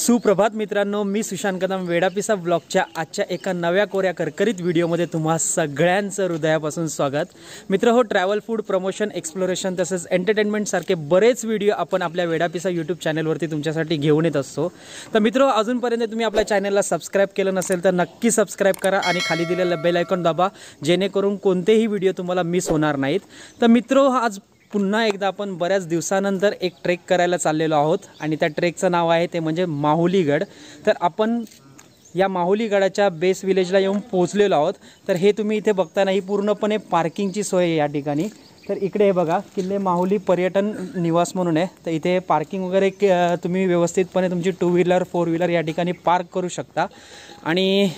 सुप्रभात मित्रांनो, मी सुशांत कदम वेडापिसा ब्लॉगच्या आजच्या एका नव्या कोऱ्या करकरीत व्हिडिओमध्ये तुम्हा सगळ्यांचं हृदयापासून स्वागत. मित्र हो, ट्रॅव्हल, फूड, प्रमोशन, एक्सप्लोरेशन तसेच एंटरटेनमेंट सारखे बरेच व्हिडिओ आपण आपल्या वेडापिसा यूट्यूब चॅनलवरती तुमच्यासाठी घेऊन येत असतो. तर मित्र, अजूनपर्यंत तुम्ही आपल्या चॅनलला सबस्क्राईब केलं नसेल तर नक्की सबस्क्राईब करा आणि खाली दिलेलं बेल आयकॉन दाबा, जेणेकरून कोणतेही व्हिडिओ तुम्हाला मिस होणार नाहीत. तर मित्र, आज पुन्हा एकदा आपण बऱ्याच दिवसानंतर एक ट्रेक करायला चाललेलो आहोत आणि त्या ट्रेकचं नाव आहे ते म्हणजे माहुलीगड. तर आपण या माहुलीगडाच्या बेस विलेजला येऊन पोहोचलेलो आहोत. तर हे तुम्ही इथे बघता नाही, पूर्णपणे पार्किंगची सोय आहे या ठिकाणी. तर इकडे हे बघा, किल्ले माहुली पर्यटन निवास म्हणून आहे. तर इथे पार्किंग वगैरे तुम्ही व्यवस्थितपणे तुमची 2 व्हीलर 4 व्हीलर या ठिकाणी पार्क करू शकता आणि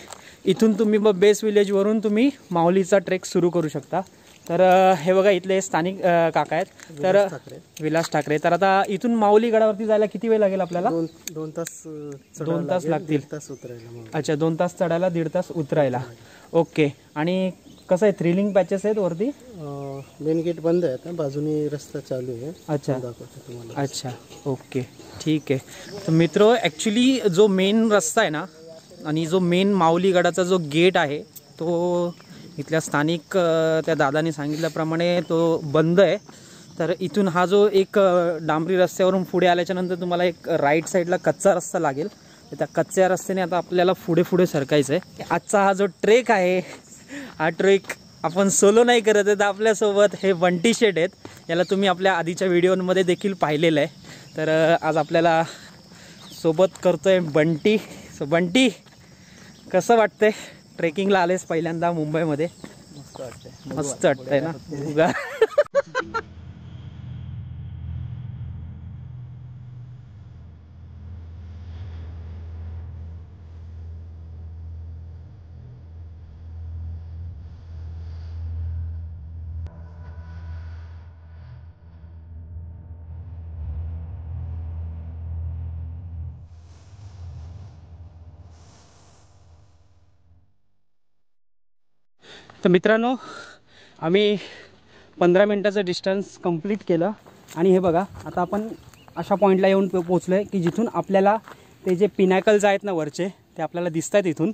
इथून तुम्ही बेस विलेजवरून तुम्ही माहुलीचा ट्रेक सुरू करू शकता. तर हे बघा, इथले स्थानिक काका आहेत, तर विलास ठाकरे. तर आता इथून माहुली गडावरती जायला किती वेळ लागेल आपल्याला? 2 तास. 2 तास लागतील. अच्छा, 2 तास चढायला, 1.5 तास उतरायला. ओके. आणि कसं आहे, थ्रिलिंग पॅचेस आहेत वरती? मेन गेट बंद आहे, बाजूनी रस्ता चालू आहे. अच्छा अच्छा, ओके, ठीक आहे. तर मित्र, ॲक्च्युली जो मेन रस्ता आहे ना आणि जो मेन माहुली गडाचा जो गेट आहे तो इथल्या स्थानिक त्या दादांनी सांगितल्याप्रमाणे तो बंद आहे. तर इथून हा जो एक डांबरी रस्त्यावरून पुढे आल्याच्या नंतर तुम्हाला एक राईट साईडला कच्चा रस्ता लागेल. तर त्या कच्च्या रस्त्याने आता आपल्याला पुढे जायचं आहे. आजचा हा जो ट्रेक आहे, हा ट्रेक आपण सोलो नाही करत आहे, तर आपल्यासोबत हे बंटी शेट आहेत. याला तुम्ही आपल्या आधीच्या व्हिडिओमध्ये देखील पाहिलेलं आहे. तर आज आपल्याला सोबत करतोय बंटी. सो बंटी, कसं वाटतंय ट्रेकिंगला आलेस पहिल्यांदा मुंबईमध्ये? मस्त वाटतंय. मस्त वाटतंय ना? तर मित्रांनो, आम्ही 15 मिनटाचं डिस्टन्स कंप्लीट केलं आणि हे बघा, आता आपण अशा पॉईंटला येऊन पोचलो आहे की जिथून आपल्याला ते जे पिनॅकल्स आहेत ना वरचे, ते आपल्याला दिसत आहेत इथून.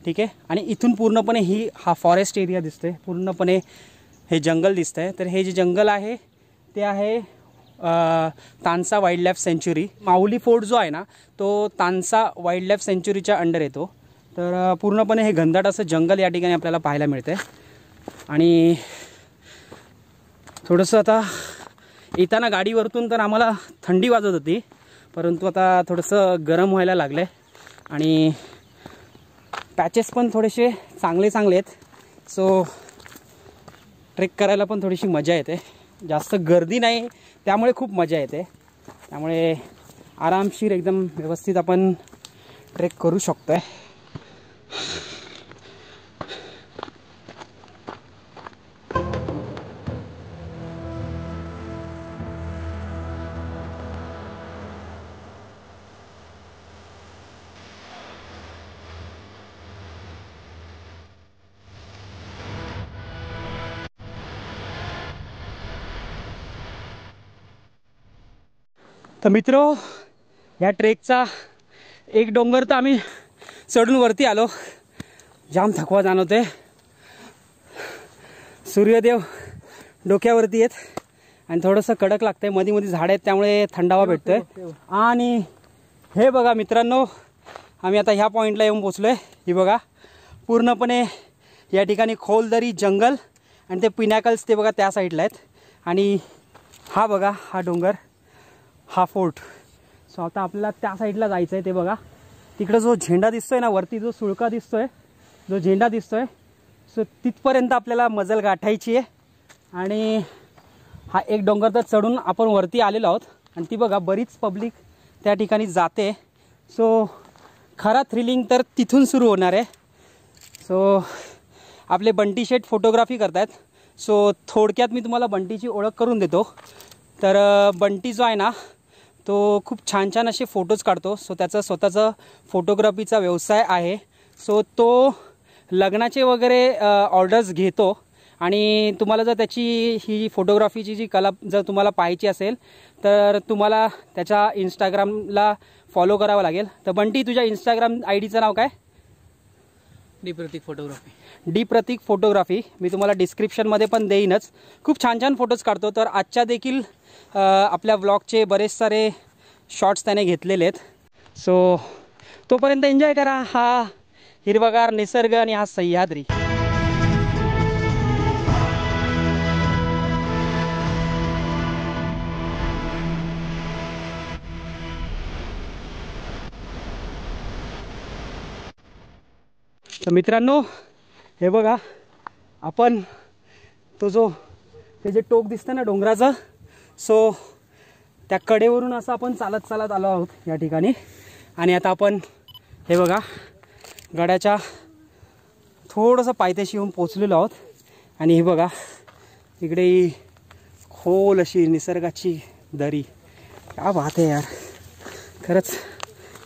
ठीक आहे. आणि इथून पूर्णपणे हा फॉरेस्ट एरिया दिसतोय, पूर्णपणे हे जंगल दिसतं आहे. तर हे जे जंगल आहे ते आहे तानसा वाईल्ड लाईफ सँच्युरी. माहुली फोर्ट जो आहे ना तो तानसा वाईल्ड लाईफ सँच्युरीच्या अंडर येतो. तर पूर्णपणे हे घनदाट असं जंगल या ठिकाणी आपल्याला पाहायला मिळतं. आणि थोडंसं आता येताना गाडीवरतून तर आम्हाला थंडी वाजत होती, परंतु आता थोडंसं गरम व्हायला लागलं आहे आणि पॅचेस पण थोडेसे चांगले आहेत. सो ट्रेक करायला पण थोडीशी मजा येते. जास्त गर्दी नाही, त्यामुळे खूप मजा येते. त्यामुळे आरामशीर एकदम व्यवस्थित आपण ट्रेक करू शकतो आहे. तर मित्र, या ट्रेकचा एक डोंगर तर आम्ही चढून वरती आलो. जाम थकवा जाणवते. सूर्यदेव डोक्यावरती आहेत आणि थोडंसं कडक लागतंय. मध्ये झाड आहेत, त्यामुळे थंडावा भेटतोय. आणि हे बघा मित्रांनो, आम्ही आता ह्या पॉईंटला येऊन पोचलो आहे. ही बघा, पूर्णपणे या ठिकाणी खोलदरी जंगल आणि ते पिनॅकल्स ते बघा त्या साईडला आहेत. आणि हा बघा, हा डोंगर, हा फोर्ट. सो आता आपल्याला त्या साईडला जायचं आहे. ते बघा, तिकडं जो झेंडा दिसतोय ना वरती, जो सुळका दिसतोय, जो झेंडा दिसतोय, सो तिथपर्यंत आपल्याला मजल गाठायची आहे. आणि हा एक डोंगर तर चढून आपण वरती आलेलो आहोत. आणि ती बघा, बरीच पब्लिक त्या ठिकाणी जाते. सो खरा थ्रिलिंग तर तिथून सुरू होणार आहे. सो आपले बंटी शेठ फोटोग्राफी करतात. सो थोडक्यात मी तुम्हाला बंटीची ओळख करून देतो. तर बंटी जो आहे ना तो खूप छान छान असे फोटोज काढतो. सो त्याचा स्वतःचा फोटोग्राफीचा व्यवसाय आहे. सो तो लग्नाचे वगैरे ऑर्डर्स घेतो आणि तुम्हाला जर त्याची ही फोटोग्राफीची जी कला जर तुम्हाला पाहायची असेल तर तुम्हाला त्याच्या इंस्टाग्रामला फॉलो करावं लागेल. तर बंटी तुझ्या इंस्टाग्राम ID चं नाव काय? डी प्रतीक फोटोग्राफी. डी प्रतीक फोटोग्राफी. मी तुम्हाला डिस्क्रिप्शनमध्ये पण देईनच. खूप छान छान फोटोज काढतो. तर आजच्या देखील आपल्या व्लॉगचे बरेच सारे शॉट्स त्याने घेतलेले आहेत. सो तोपर्यंत एन्जॉय करा हा हिरवागार निसर्ग आणि हा सह्याद्री. तर मित्रांनो हे बघा, आपण तो जो ते जे टोक दिसतं ना डोंगराचं, सो त्या कडेवरून असं आपण चालत चालत आलो आहोत या ठिकाणी. आणि आता आपण हे बघा गडाच्या थोडंसं पायथ्याशी येऊन पोचलेलो आहोत. आणि हे बघा इकडे खोल अशी निसर्गाची दरी. क्या बात आहे यार. खरंच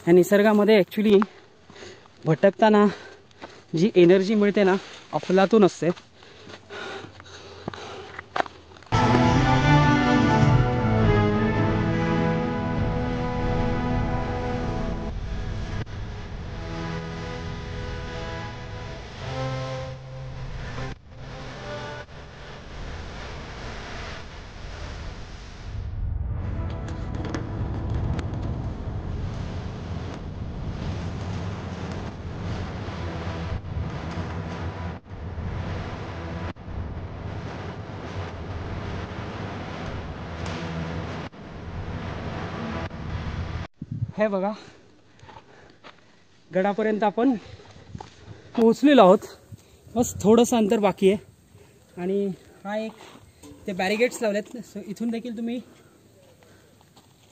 या निसर्गामध्ये ॲक्च्युली भटकताना जी एनर्जी मिळते ना अफलातून असते. हे बघा गडापर्यंत आपण पोहोचलेलो आहोत. बस थोडंसं अंतर बाकी आहे. आणि हा एक ते बॅरिगेट्स लावलेत. सो इथून देखील तुम्ही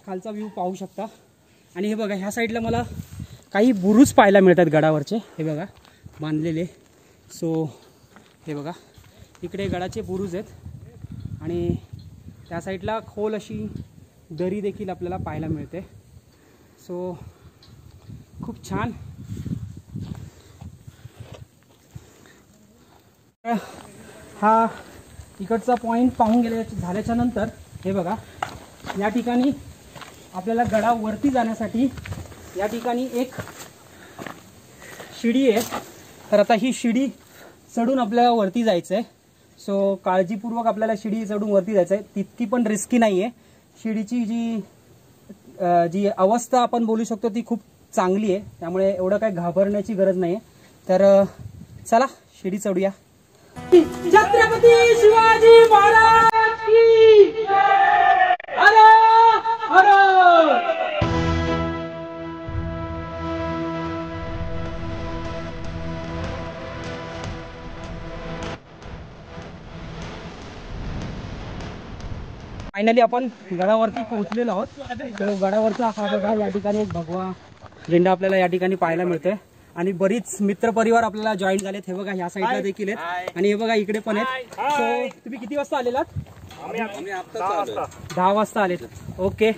खालचा व्ह्यू पाहू शकता. आणि हे बघा ह्या साईडला मला काही बुरुज पाहायला मिळतात गडावरचे. हे बघा बांधलेले. सो हे बघा इकडे गडाचे बुरुज आहेत आणि त्या साईडला खोल अशी दरी देखील आपल्याला पाहायला मिळते. सो खूप छान. हा इकडचा पॉईंट पाहून झाल्याच्या नंतर हे बघा या ठिकाणी आपल्याला गडावरती जाण्यासाठी या ठिकाणी एक शिडी आहे. तर आता ही शिडी चढून आपल्याला वरती जायचं आहे. सो काळजीपूर्वक आपल्याला शिडी चढून वरती जायचं आहे. तितकी पण रिस्की नाही आहे. शिडीची जी अवस्था आपण बोलू शकतो ती खूप चांगली आहे. त्यामुळे एवढं काही घाबरण्याची गरज नाही आहे. तर चला शिडी चढूया. छत्रपती शिवाजी महाराज की हर हर. फायनली आपण गडावरती पोहोचलेलो आहोत. तर गडावरचा हा बघा या ठिकाणी एक भगवा झेंडा आपल्याला या ठिकाणी पाहायला मिळतोय. आणि बरीच मित्रपरिवार आपल्याला जॉईन झालेत. हे बघा ह्या साईडला देखील आहेत आणि हे बघा इकडे पण आहेत. सो तुम्ही किती वाजता आलेलात? 10 वाजता आलेत. ओके.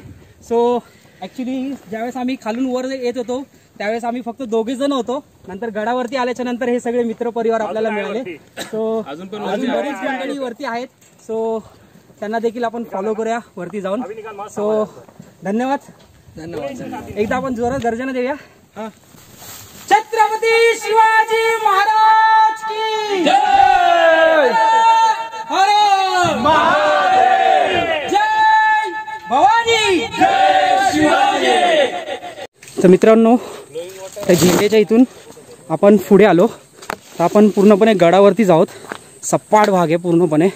सो ॲक्च्युली ज्यावेळेस आम्ही खालून वर येत होतो त्यावेळेस आम्ही फक्त 2 जण होतो. नंतर गडावरती आल्याच्या नंतर हे सगळे मित्रपरिवार आपल्याला मिळाले. सो अजून बरीच मंडळी वरती आहेत. सो त्यांना देखील आपण फॉलो करूया वरती जाऊन. सो धन्यवाद. एकदा आपण जोरात गर्जना देऊया. छत्रपती शिवाजी महाराज की जय. हर महादेव. जय भवानी. जय शिवाजी. तर मित्रांनो त्या झेंड्याच्या इथून आपण पुढे आलो. तर आपण पूर्णपणे गडावरतीच आहोत. सपाट भाग आहे पूर्णपणे.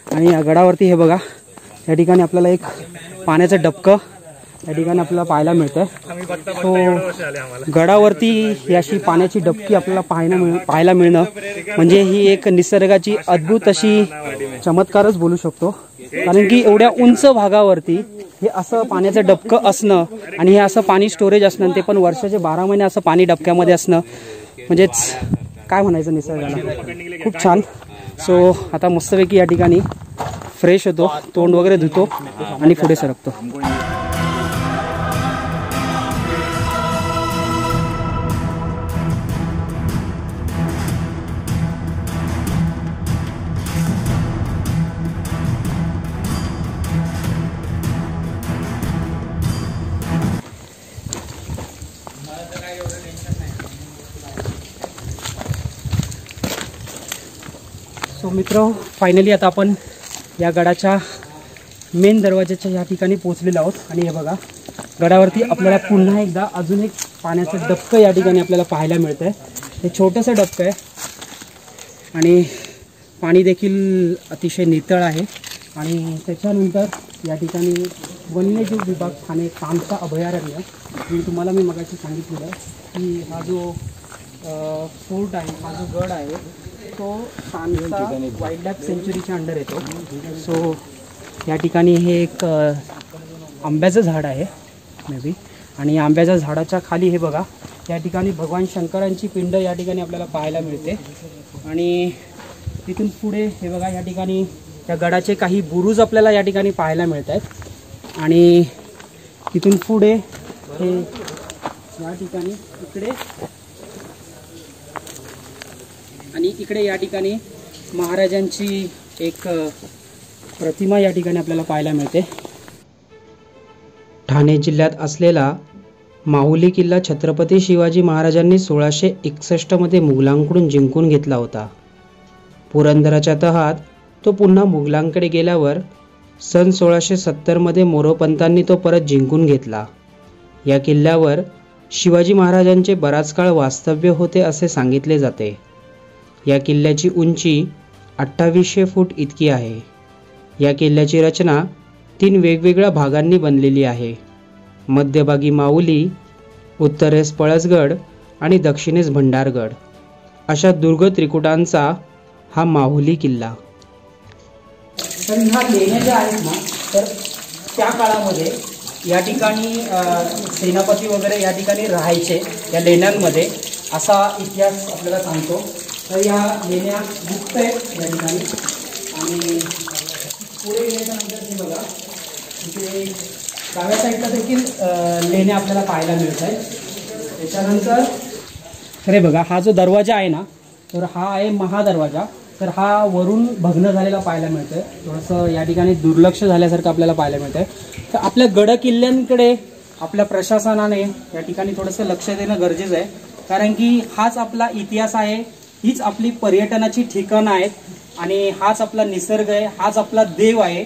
आणि या गडावरती हे बघा या ठिकाणी आपल्याला एक पाण्याचं डबकं या ठिकाणी आपल्याला पाहायला मिळतं. तो गडावरती अशी पाण्याची डबकी आपल्याला पाहायला मिळणं म्हणजे ही एक निसर्गाची अद्भुत अशी चमत्कारच बोलू शकतो. कारण की एवढ्या उंच भागावरती हे असं पाण्याचं डबकं असणं आणि हे असं पाणी स्टोरेज असणं, ते पण वर्षाचे 12 महिने असं पाणी डबक्यामध्ये असणं, म्हणजेच काय म्हणायचं निसर्गाला, खूप छान. सो आता मस्तपैकी या ठिकाणी फ्रेश होतो, तोंड वगैरे धुतो आणि पुढे सरकतो. सो मित्र, फायनली आता आपण या गडाच्या मेन दरवाजाच्या या ठिकाणी पोहोचलेलो आहोत. आणि हे बघा, गडावरती आपल्याला पुन्हा एकदा अजून एक पाण्याचं डबकं या ठिकाणी आपल्याला पाहायला मिळतं आहे. हे छोटंसं डबकं आहे आणि पाणी देखील अतिशय नितळ आहे. आणि त्याच्यानंतर या ठिकाणी वन्यजीव विभाग ठाणे कामसा अभयारण्य, तुम्हाला मी मगाशी सांगितलेलं की हा जो फोर्ट आहे, हा जो गड आहे तो कामसा वाईल्ड लाईफ सेंच्युरीच्या अंडर येतो. सो या ठिकाणी हे एक आंब्याचं झाड आहे मे बी, आणि आंब्याच्या झाडाच्या खाली हे बघा, या ठिकाणी भगवान शंकरांची पिंड या ठिकाणी आपल्याला पाहायला मिळते. आणि तिथून पुढे हे बघा, या ठिकाणी या गडाचे काही बुरुज आपल्याला या ठिकाणी पाहायला मिळत आहेत. आणि तिथून पुढे हे या ठिकाणी इकडे या ठिकाणी महाराजांची एक प्रतिमा या ठिकाणी आपल्याला पाहायला मिळते. ठाणे जिल्ह्यात असलेला माहुली किल्ला छत्रपती शिवाजी महाराजांनी 1661 मध्ये मुघलांकडून जिंकून घेतला होता. पुरंदराच्या तहात तो पुन्हा मुघलांकडे गेल्यावर सन 1670 मध्ये मोरोपंतांनी तो परत जिंकून घेतला. या किल्ल्यावर शिवाजी महाराजांचे बराच काळ वास्तव्य होते असे सांगितले जाते. या किल्ल्याची उंची 2800 फूट इतकी आहे. या किल्ल्याची रचना 3 वेगवेगळ्या भागांनी बनलेली आहे. मध्यभागी माहुली, उत्तरेस पळसगड आणि दक्षिणेस भंडारगड अशा दुर्ग त्रिकुटांचा हा माहुली किल्ला. तर ह्या लेण्या ज्या आहेत ना, तर त्या काळामध्ये या ठिकाणी सेनापती वगैरे या ठिकाणी राहायचे या लेण्यांमध्ये, असा इतिहास आपल्याला सांगतो. तर या लेण्या गुप्त आहेत या ठिकाणी. आणि पुढे गेल्याच्यानंतर हे बघा, इथे डाव्या साईडला देखील लेण्या आपल्याला पाहायला मिळत आहेत. त्याच्यानंतर अरे बघा, हा जो दरवाजा आहे ना, तर हा आहे महादरवाजा. तर हा वरून भग्न झालेला पाहायला मिळतोय, थोडंसं या ठिकाणी दुर्लक्ष झाल्यासारखं आपल्याला पाहायला मिळतंय. तर आपल्या गड किल्ल्यांकडे आपल्या प्रशासनाने या ठिकाणी थोडंसं लक्ष देणं गरजेचं आहे, कारण की हाच आपला इतिहास आहे, हीच आपली पर्यटनाची ठिकाणं आहेत, आणि हाच आपला निसर्ग आहे, हाच आपला देव आहे,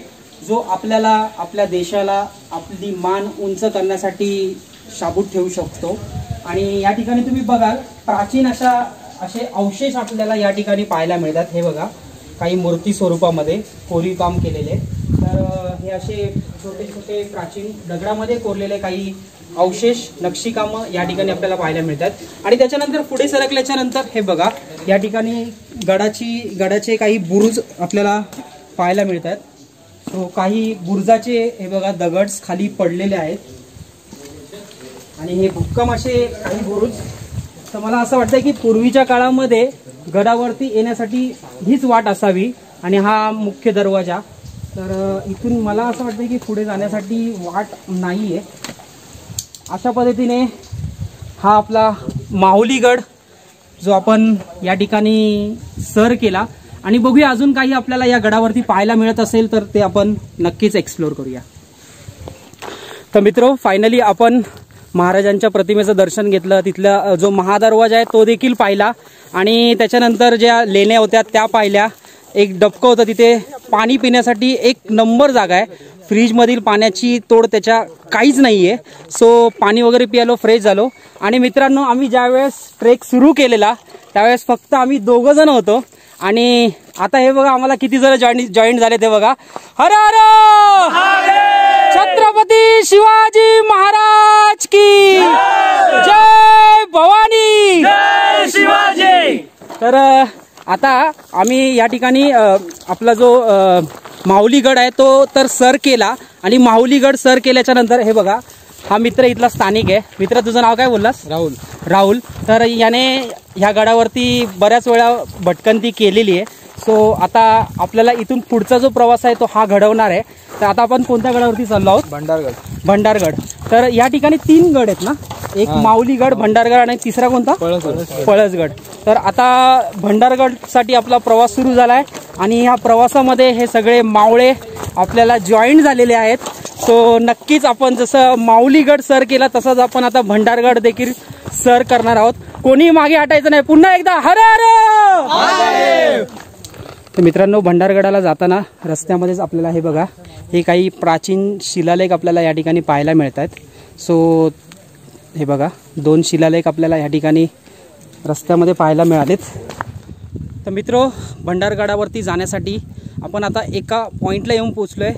जो आपल्याला आपल्या देशाला आपली मान उंच करण्यासाठी शाबूत ठेवू शकतो. आणि या ठिकाणी तुम्ही बघाल, प्राचीन असे अवशेष आपल्याला या ठिकाणी पाहायला मिळतात. हे बघा, काही मूर्ती स्वरूपामध्ये कोरीव काम केलेले. तर हे असे छोटे छोटे प्राचीन दगडामध्ये कोरलेले काही अवशेष, नक्षीकामं या ठिकाणी आपल्याला पाहायला मिळतात. आणि त्याच्यानंतर पुढे सरकल्याच्या नंतर हे बघा, या ठिकाणी गडाचे काही बुरुज आपल्याला पाहायला मिळतात. सो काही बुरुजाचे हे बघा दगड खाली पडलेले आहेत, आणि हे भक्कम असे काही बुरुज. तर मला असं वाटतं की पूर्वीच्या काळामध्ये गडावरती येण्यासाठी हीच वाट असावी, आणि हा मुख्य दरवाजा. तर इथून मला असं वाटतं की पुढे जाण्यासाठी वाट नाही आहे. अशा पद्धतीने हा आपला माहुली गड जो आपण या ठिकाणी सर केला. आणि बघूया अजून काही आपल्याला या गडावरती पाहायला मिळत असेल तर ते आपण नक्कीच एक्सप्लोर करूया. तर मित्र, फायनली आपण महाराजांच्या प्रतिमेचं दर्शन घेतलं, तिथला जो महादरवाजा आहे तो देखील पाहिला, आणि त्याच्यानंतर ज्या लेण्या होत्या त्या पाहिल्या. एक डबकं होतं तिथे, पाणी पिण्यासाठी एक नंबर जागा आहे. फ्रीजमधील पाण्याची तोड त्याच्या काहीच नाही आहे. सो पाणी वगैरे पियालो, फ्रेश झालो. आणि मित्रांनो, आम्ही ज्यावेळेस ट्रेक सुरू केलेला त्यावेळेस फक्त आम्ही 2 जण होतो, आणि आता हे बघा आम्हाला किती जण जॉईन झाले ते बघा. हर हर छत्रपती शिवाजी महाराज की जय, भवानी जय शिवाजी. तर आता आम्ही या ठिकाणी आपला जो माहुली गड आहे तो तर सर केला, आणि माहुलीगड सर केल्याच्या नंतर हे बघा, हा मित्र इथला स्थानिक आहे. मित्र तुझं नाव काय बोललास? राहुल. तर याने ह्या गडावरती बऱ्याच वेळा भटकंती केलेली आहे. सो आता आपल्याला इथून पुढचा जो प्रवास आहे तो हा घडवणार आहे. तर आता आपण कोणत्या गडावरती चाललो आहोत? भंडारगड. तर या ठिकाणी 3 गड आहेत ना, एक माऊलीगड, भंडारगड आणि तिसरा कोणता? पळसगड. तर आता भंडारगडसाठी आपला प्रवास सुरू झाला आहे आणि ह्या प्रवासामध्ये हे सगळे मावळे आपल्याला जॉईन झालेले आहेत. सो नक्कीच आपण जसं माऊलीगड सर केला तसंच आपण आता भंडारगड देखील सर करणार आहोत. कोणी मागे हटायचं नाही. पुन्हा एकदा हर हर. तर मित्रांनो, भंडारगडाला जाताना रस्त्यामध्येच आपल्याला हे बघा, हे काही प्राचीन शिलालेख आपल्याला या ठिकाणी पाहायला मिळत आहेत. सो हे बघा, 2 शिलालेख आपल्याला या ठिकाणी रस्त्यामध्ये पाहायला मिळालेत. तर मित्रो, भंडारगडावरती जाण्यासाठी आपण आता एका पॉईंटला येऊन पोचलोय.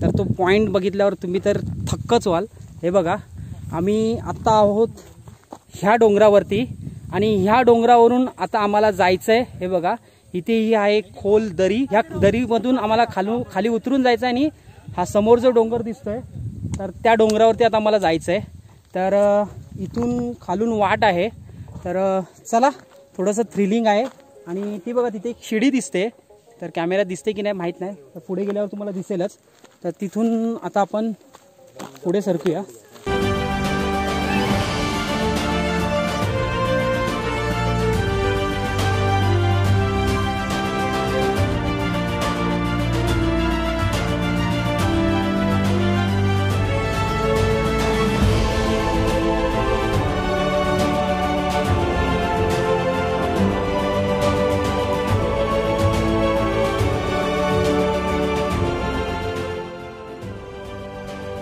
तर तो पॉईंट बघितल्यावर तुम्ही तर थक्कच व्हाल. हे बघा, आम्ही आत्ता आहोत ह्या डोंगरावरती आणि ह्या डोंगरावरून आता आम्हाला जायचं आहे. हे बघा, इथे ही आहे खोल दरी. ह्या दरीमधून आम्हाला खाली उतरून जायचं आहे आणि हा समोर जो डोंगर दिसतोय तर त्या डोंगरावरती आता आम्हाला जायचं आहे. तर इथून खालून वाट आहे. तर चला, थोडंसं थ्रिलिंग आहे. आणि ती बघा, तिथे एक शिडी दिसते. तर कॅमेऱ्यात दिसते की नाही माहीत नाही, तर पुढे गेल्यावर तुम्हाला दिसेलच. तर तिथून आता आपण पुढे सरकूया.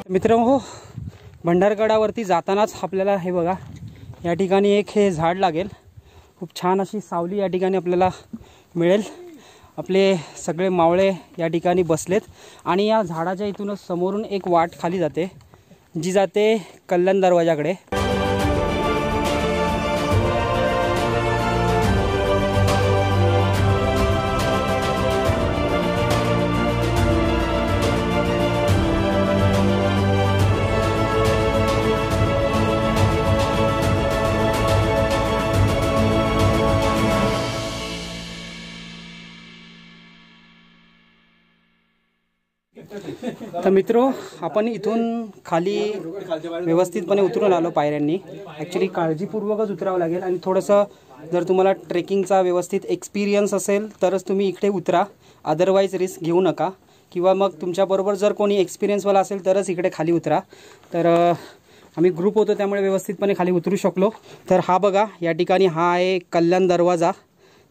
मित्रांनो, भंडारगडावरती जातानाच आपल्याला हे बघा, या ठिकाणी एक हे झाड लागेल. खूप छान अशी सावली या ठिकाणी आपल्याला मिळेल. आपले सगळे मावळे या ठिकाणी बसलेत आणि या झाडाच्या इथूनच समोरून एक वाट खाली जाते, जी जाते कल्याण दरवाजाकडे. तर मित्रो, आपण इथून खाली व्यवस्थितपणे उतरून आलो पायऱ्यांनी. ॲक्च्युली काळजीपूर्वकच उतरावं लागेल आणि थोडंसं जर तुम्हाला ट्रेकिंगचा व्यवस्थित एक्सपिरियन्स असेल तरच तुम्ही इकडे उतरा, अदरवाईज रिस्क घेऊ नका. किंवा मग तुमच्याबरोबर जर कोणी एक्सपिरियन्सवाला असेल तरच इकडे खाली उतरा. तर आम्ही ग्रुप होतो त्यामुळे व्यवस्थितपणे खाली उतरू शकलो. तर हा बघा, या ठिकाणी हा आहे कल्याण दरवाजा.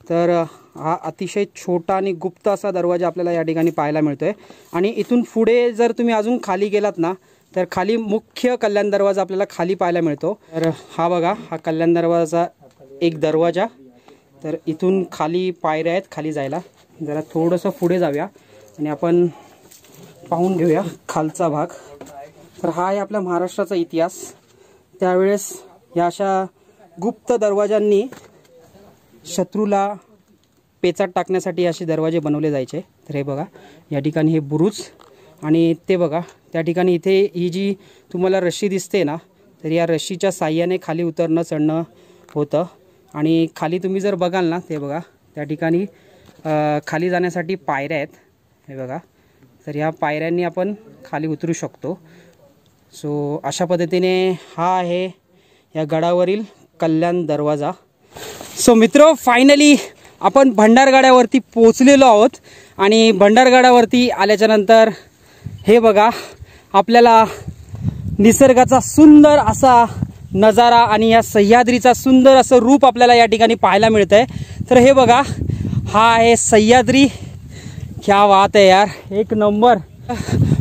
तर हा अतिशय छोटा आणि गुप्त असा दरवाजा आपल्याला या ठिकाणी पाहायला मिळतो आहे. आणि इथून पुढे जर तुम्ही अजून खाली गेलात ना, तर खाली मुख्य कल्याण दरवाजा आपल्याला खाली पाहायला मिळतो. तर हा बघा, हा कल्याण दरवाजा एक दरवाजा. तर इथून खाली पायऱ्या आहेत खाली जायला. जरा थोडंसं पुढे जाऊया आणि आपण पाहून घेऊया खालचा भाग. तर हा आहे आपल्या महाराष्ट्राचा इतिहास. त्यावेळेस या अशा गुप्त दरवाजांनी शत्रूला पेचाट टाकण्यासाठी असे दरवाजे बनवले जायचे. तर हे बघा, या ठिकाणी हे बुरुज आणि ते बघा त्या ठिकाणी इथे ही जी तुम्हाला रशी दिसते ना, तर या रशीच्या साह्याने खाली उतरणं चढणं होतं. आणि खाली तुम्ही जर बघाल ना, ते बघा त्या ठिकाणी खाली जाण्यासाठी पायऱ्या आहेत. हे बघा, तर ह्या पायऱ्यांनी आपण खाली उतरू शकतो. सो अशा पद्धतीने हा आहे या गडावरील कल्याण दरवाजा. सो मित्र, फायनली आपण भंडारगडावरती पोचलेलो आहोत. आणि भंडारगडावरती आल्याच्या नंतर हे बघा, आपल्याला निसर्गाचा सुंदर असा नजारा आणि या सह्याद्रीचा सुंदर असं रूप आपल्याला या ठिकाणी पाहायला मिळतं आहे. तर हे बघा, हा आहे सह्याद्री. क्या बात आहे यार, एक नंबर.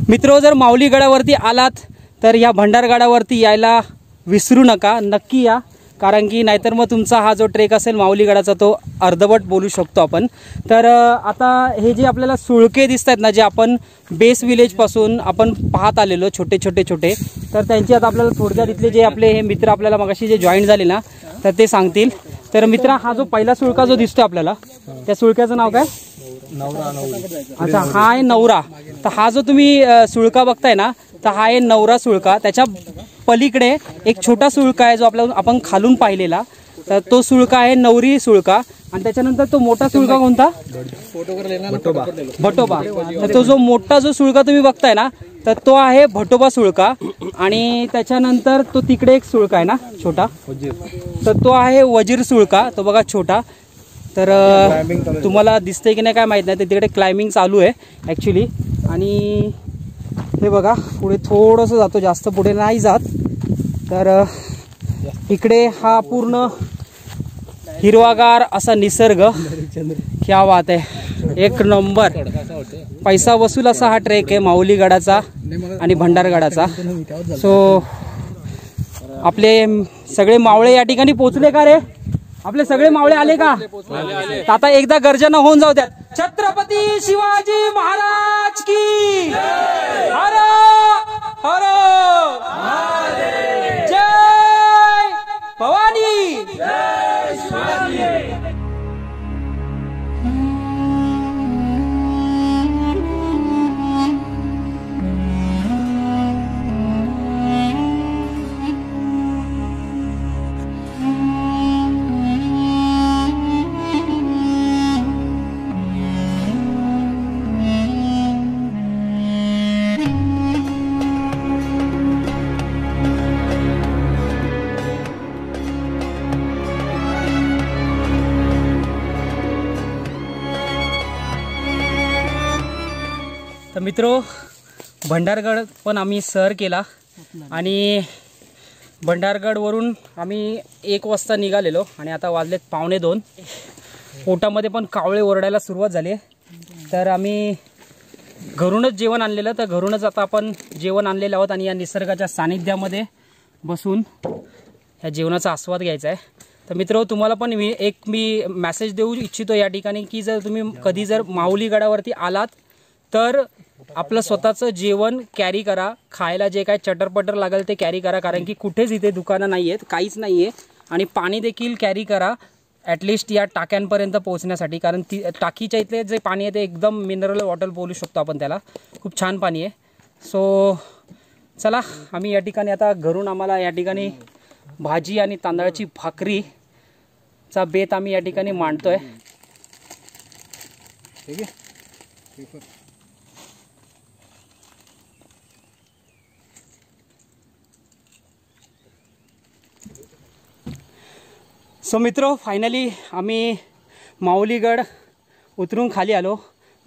मित्रो, जर माऊलीगडावरती आलात तर या भंडारगडावरती यायला विसरू नका, नक्की या. कारण की नाहीतर मग तुमचा हा जो ट्रेक असेल माऊलीगडाचा तो अर्धवट बोलू शकतो आपण. तर आता हे जे आपल्याला सुळके दिसत आहेत ना, जे आपण बेस विलेजपासून आपण पाहत आलेलो छोटे छोटे छोटे, तर त्यांची आता आपल्याला थोडक्यात इथले जे आपले हे मित्र आपल्याला मगाशी जे जॉईन झाले ना, तर ते सांगतील. तर मित्र, हा जो पहिला सुळका जो दिसतो आपल्याला, त्या सुळक्याचं नाव काय? नवरा. अच्छा, हा आहे नवरा. तर हा जो तुम्ही सुळका बघताय ना, तर हा आहे नवरा सुळका. त्याच्या पलीकडे एक छोटा सुळका आहे जो आपण खालून पाहिलेला, तर तो सुळका आहे नवरी सुळका. आणि त्याच्यानंतर तो मोठा सुळका कोणता? भटोबा. तर तो जो मोठा जो सुळका तुम्ही बघताय ना, तर तो आहे भटोबा सुळका. आणि त्याच्यानंतर तो तिकडे एक सुळका आहे ना छोटा, तर तो आहे वजीर सुळका. तो बघा छोटा. तर तुम्हाला दिसतंय की नाही काय माहित नाही, ते तिकडे क्लाइम्बिंग चालू आहे ॲक्च्युली. आणि हे बघा पुढे थोडंसं जातो, जास्त पुढे नाही जात. तर इकडे हा पूर्ण हिरवागार असा निसर्ग, क्या बात आहे, एक नंबर. पैसा वसूल असा हा ट्रेक आहे माऊली गडाचा आणि भंडारगडाचा. सो आपले सगळे मावळे या ठिकाणी पोहोचले का रे? आपले सगळे मावळे आले का? आता एकदा गर्जना होऊन जाऊ द्या. छत्रपती शिवाजी महाराज की हर हर जय भवानी. तर मित्रो, भंडारगड पण आम्ही सर केला आणि भंडारगडवरून आम्ही 1 वाजता निघालेलो आणि आता वाजलेत 1:45. पोटामध्ये पण कावळे ओरडायला सुरुवात झाली. तर आम्ही घरूनच जेवण आणलेलं, तर घरूनच आता आपण जेवण आणलेलं आहोत आणि या निसर्गाच्या सानिध्यामध्ये बसून ह्या जेवणाचा आस्वाद घ्यायचा आहे. तर मित्रो, तुम्हाला पण मी मेसेज देऊ इच्छितो या ठिकाणी की जर तुम्ही कधी जर माऊली गडावरती आलात तर आपलं स्वतःचं जेवण कॅरी करा. खायला जे काय चटरपटर लागेल ते कॅरी करा, कारण की कुठेच इथे दुकानं नाही आहेत, काहीच नाही आहे. आणि पाणी देखील कॅरी करा ॲटलिस्ट या टाक्यांपर्यंत पोहोचण्यासाठी, कारण ती टाकीच्या इथले जे पाणी आहे ते एकदम मिनरल वॉटर बोलू शकतो आपण त्याला. खूप छान पाणी आहे. सो चला, आम्ही या ठिकाणी आता घरून आम्हाला या ठिकाणी भाजी आणि तांदळाची भाकरीचा बेत आम्ही या ठिकाणी मांडतोय. ठीक आहे. सो मित्रो, फायनली आम्ही माऊलीगड उतरून खाली आलो.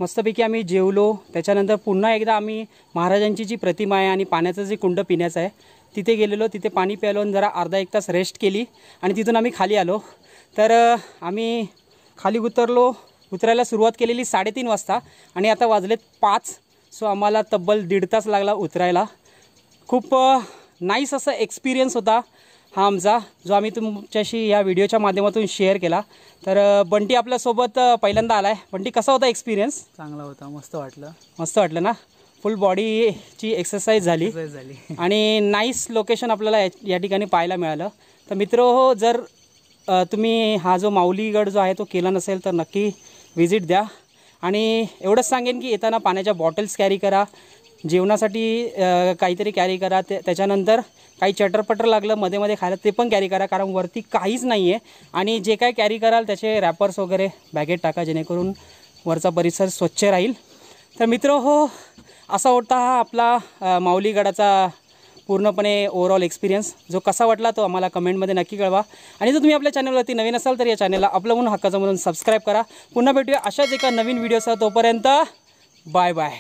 मस्तपैकी आम्ही जेवलो. त्याच्यानंतर पुन्हा एकदा आम्ही महाराजांची जी प्रतिमा आहे आणि पाण्याचं जे कुंड पिण्याचं आहे तिथे गेलेलो. तिथे पाणी प्यायलो आणि जरा अर्धा 1 तास रेस्ट केली आणि तिथून आम्ही खाली आलो. तर आम्ही खाली उतरायला सुरुवात केलेली 3:30 वाजता आणि आता वाजलेत 5. सो आम्हाला तब्बल 1.5 तास लागला उतरायला. खूप नाईस असा एक्सपिरियन्स होता हा आमचा, जो आम्ही तुमच्याशी या व्हिडिओच्या माध्यमातून शेअर केला. तर बंटी आपल्यासोबत पहिल्यांदा आला आहे. बंटी, कसा होता एक्सपिरियन्स? चांगला होता, मस्त वाटलं. मस्त वाटलं ना? फुल बॉडीची एक्सरसाइज झाली आणि नाईस लोकेशन आपल्याला या ठिकाणी पाहायला मिळालं. तर मित्र, जर तुम्ही हा जो माऊलीगड जो आहे तो केला नसेल तर नक्की व्हिजिट द्या. आणि एवढंच सांगेन की येताना पाण्याच्या बॉटल्स कॅरी करा, जेवणासाठी काहीतरी कॅरी करा. त्याच्यानंतर काही चटरपटर लागलं मध्ये मध्ये खायला ते पण कॅरी करा, कारण वरती काहीच नाही आहे. आणि जे काय कॅरी कराल त्याचे रॅपर्स वगैरे बॅगेत टाका, जेणेकरून वरचा परिसर स्वच्छ राहील. तर मित्र हो, असा होता हा आपला माऊलीगडाचा पूर्णपणे ओव्हरऑल एक्सपिरियन्स. जो कसा वाटला तो आम्हाला कमेंटमध्ये नक्की कळवा. आणि जर तुम्ही आपल्या चॅनलवरती नवीन असाल तर या चॅनलला आपलं म्हणून हक्काचं म्हणून सबस्क्राईब करा. पुन्हा भेटूया अशाच एका नवीन व्हिडिओसह. तोपर्यंत बाय बाय.